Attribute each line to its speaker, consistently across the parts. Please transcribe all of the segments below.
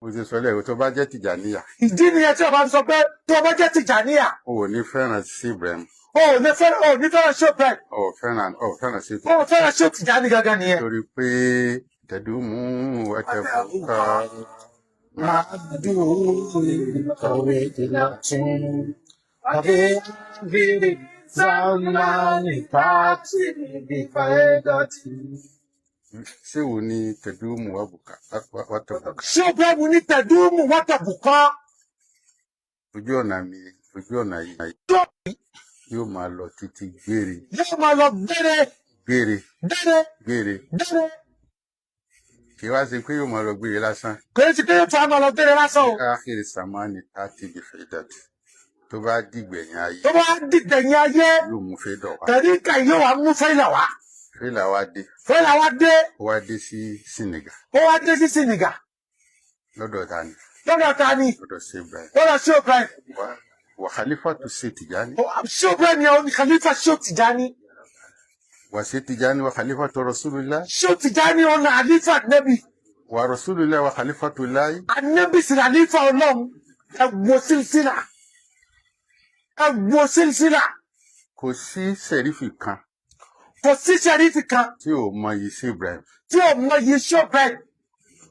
Speaker 1: mo ti sọ lẹ́yìn tó bá jẹ́ Tìjàníyà.
Speaker 2: ìdí nìyẹn tí ọba sọ pé tó bá jẹ́ Tìjàníyà.
Speaker 1: o ò ní fẹ́ràn sí Ibrahim.
Speaker 2: o ò ní fẹ́ràn ṣó Ibrahim.
Speaker 1: o ò fẹ́ràn sí.
Speaker 2: o ò fẹ́ràn ṣó Tìjàní gangan nìyẹn.
Speaker 1: torí pé tẹ̀dúmú ẹ̀tẹ̀fọ́ká.
Speaker 2: máa dùn ìkọ̀wé ìlàtún àbí àbírí zamani pàtì ìfàyẹ́dọ̀tì.
Speaker 1: ṣé wo ni tẹ̀dúmù wàtàbùkà.
Speaker 2: ṣé Ibrahim ní tẹ̀dúmù wàtàbùkà.
Speaker 1: ojú ọ̀nà yìí yóò máa lọ títí gbére.
Speaker 2: yóò máa lọ gbére.
Speaker 1: gbére.
Speaker 2: gbére.
Speaker 1: kì í wá sí pé yóò máa lọ gbére lásán.
Speaker 2: kò ní ti pé yóò máa lọ gbére lásán o.
Speaker 1: káàkiri samani tààtì bí fẹ́dọ̀tì tó bá dìgbẹ̀yìn ayé.
Speaker 2: yóò
Speaker 1: mú fẹ́dọ̀ wá.
Speaker 2: tẹ̀lé ká yóò wá mú fẹ́là wá.
Speaker 1: fẹ́là wá dé.
Speaker 2: ó
Speaker 1: wá dé sí Senegal. lọ́dọ̀ ta ni. lọ́dọ̀ sí Ibrahim. wà khalifa tó ṣe Tìjàní.
Speaker 2: ṣé Ibrahim ni àwọn khalifa ṣé Tìjàní.
Speaker 1: wà ṣe Tìjàní wà khalifa tó Rasulullah.
Speaker 2: ṣé Tìjàní ọ̀nà khalifa nẹ́bì.
Speaker 1: wà Rasulullah wà khalifa tó láyé.
Speaker 2: anẹ́bì sì khalifa ọlọ́run ẹ̀wọ̀ sílsílà.
Speaker 1: kò sí sẹ̀rífì kan. tí ò mọ yìí sí Ibrahim.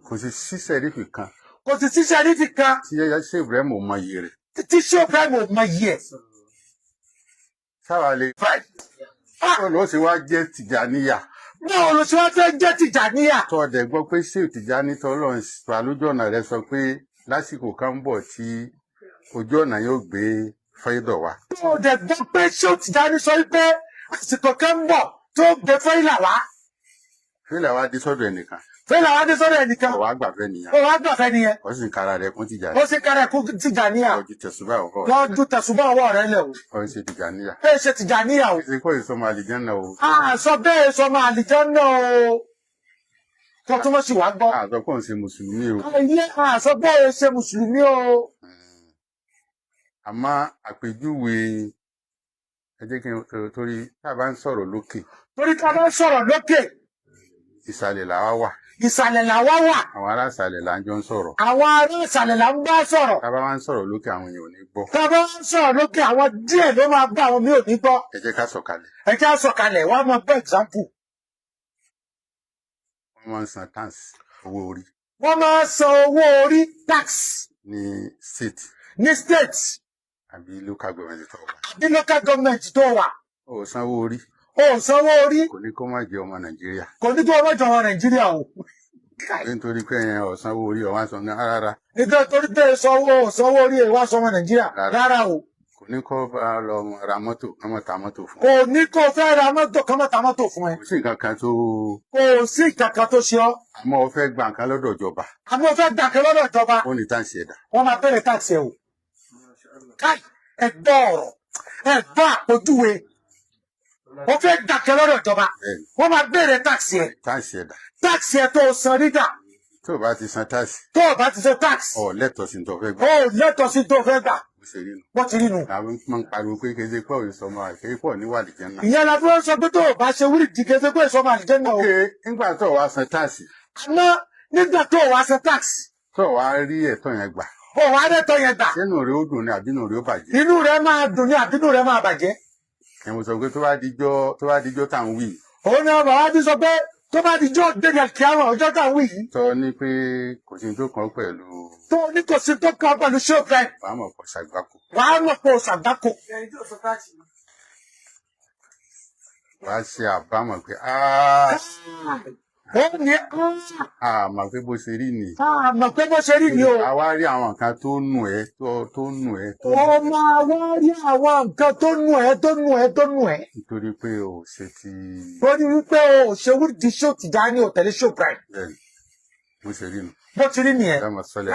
Speaker 1: kò sí sẹ̀rífì kan. tí ṣé Ibrahim ò mọ yìí rẹ̀. sáwà lè. báwo ló ṣe wá jẹ́ Tìjàníyà. tó ọdẹ gbọ́ pé ṣé Tìjàní tó lọ́n pa lójú ọ̀nà rẹ̀ sọ pé lásìkò kan ń bọ̀ tí ojú ọ̀nà yóò gbé fẹ́dọ̀ wá.
Speaker 2: tó ọdẹ gbọ́ pé ṣé Tìjàní sọ pé àsìkò kan ń bọ̀ tó gbé fẹ́là wá.
Speaker 1: fẹ́là wá dé sọ́dọ̀ ẹnìkan.
Speaker 2: ọ̀wá gbàfẹ́ nìyẹn.
Speaker 1: ó sì ń kára rẹ̀ kún Tìjàní.
Speaker 2: ọjọ́ tẹ̀sùbá ọwọ́ rẹ̀ lẹ̀ o.
Speaker 1: ó ń ṣe Tìjàníyà.
Speaker 2: ṣe Tìjàníyà o.
Speaker 1: ṣe kó ìsọmọ àlìjánná o.
Speaker 2: sọ bẹ́ẹ̀ sọmọ àlìjánná o. tó túmọ̀ sí wàá gbọ́.
Speaker 1: àsọ pé òun ṣe mùsùlùmí o.
Speaker 2: sọ bẹ́ẹ̀ ṣe mùsùlùmí o.
Speaker 1: àmọ́ àpèjúwe ẹ jẹ́ kí n torí tá a bá ń sọ̀rọ̀ lókè. ìsàlẹ̀ làwa wà. àwọn ará ìsàlẹ̀ là ń jọ ń sọ̀rọ̀.
Speaker 2: àwọn ará ìsàlẹ̀ là ń bá sọ̀rọ̀.
Speaker 1: tá a bá wá ń sọ̀rọ̀ lókè àwọn èèyàn ò ní gbọ́.
Speaker 2: tá a bá wá ń sọ̀rọ̀ lókè àwọn díẹ̀ ló máa gbọ́ àwọn mi ò ní gbọ́.
Speaker 1: ẹ jẹ́ ká sọ̀kalẹ̀.
Speaker 2: wọ́n á máa gbọ́ example.
Speaker 1: wọ́n máa ń san tax owó orí.
Speaker 2: tax.
Speaker 1: ní state. àbí local government tó wà. ó sanwó orí. kò ní kó má jẹ ọmọ Nàìjíríà.
Speaker 2: o.
Speaker 1: nítorí pé ẹ̀yẹn ọ̀sánwó orí ọ̀wá sọ ní rárá.
Speaker 2: nítorí pé sanwó orí ẹ̀ wá sọmọ Nàìjíríà rárá o.
Speaker 1: kò ní kó bá lọ ra mọ́tò kọ́mọ́ ta mọ́tò fún.
Speaker 2: kò ní kó fẹ́ ra mọ́tò kọ́mọ́ ta mọ́tò fún ẹ.
Speaker 1: kò sí nǹkan kan tó
Speaker 2: ṣe ọ́.
Speaker 1: àmọ́ o fẹ́ gba nǹkan lọ́dọ̀ ìjọba.
Speaker 2: ó
Speaker 1: ní táǹsì ẹ̀dá.
Speaker 2: wọ́n máa bẹ̀rẹ̀ táǹsì ẹ̀ o. káì ẹ̀gbọ́ ọ̀rọ̀ ẹ̀gbọ́ àpòjúwe. ó fẹ́ dàkẹ́ lọ́dọ̀ ìjọba. wọ́n máa bẹ̀rẹ̀ táǹsì ẹ̀. táǹsì ẹ̀ tó san rígà.
Speaker 1: tó o bá ti san táǹsì.
Speaker 2: ọ̀
Speaker 1: lẹ́tọ̀ọ́ sí tó fẹ́ gbà.
Speaker 2: bó ti rí nu.
Speaker 1: àwọn máa ń pariwo pé kéde pọ̀ ìsọmọ àìkéde pọ̀ ní wàlìjẹ́nà.
Speaker 2: ìyẹn la fi wọ́n sọ pé tó o bá ṣe wúrì di kéde pé ìsọmọ àlìjẹ́nà o.
Speaker 1: nígbà tó o wá san táàsì.
Speaker 2: àmọ́ nígbà tó o wá san táàsì.
Speaker 1: tó o wá rí ẹ̀tọ́ yẹn gbà. sínú rẹ̀ ó dùn ní àbínú rẹ̀ ó bàjẹ́.
Speaker 2: inú rẹ̀ máa dùn ní àbínú rẹ̀ máa bàjẹ́.
Speaker 1: ẹ̀ mo sọ pé tó bá dijọ́ tá à ń wí.
Speaker 2: òun ni ọmọ wa ti sọ pé tó bá dijọ́ dédé kí àwọn ọjọ́ tá à ń wí yìí.
Speaker 1: tó ní pé kò sí tó kàn pẹ̀lú.
Speaker 2: ṣóòpẹ́.
Speaker 1: wàá mọ̀ pọ̀ ṣàgbákò. wàá ṣe àbámọ̀ pé
Speaker 2: ó ní
Speaker 1: àmọ̀ pé bó ṣe rí ni.
Speaker 2: o.
Speaker 1: àwa rí àwọn nǹkan tó nù ẹ́.
Speaker 2: ọmọ àwa rí àwọn nǹkan tó nù ẹ́.
Speaker 1: nítorí pé o ṣe ti.
Speaker 2: ó ní wípé o ṣe wúdi ṣó Tìjàní ò tẹ̀lé ṣó Ibrahim.
Speaker 1: bẹ́ẹ̀ni bó ṣe rí nu.
Speaker 2: bó ti rí nìyẹn.
Speaker 1: ẹ mọ̀ sọ́lẹ̀.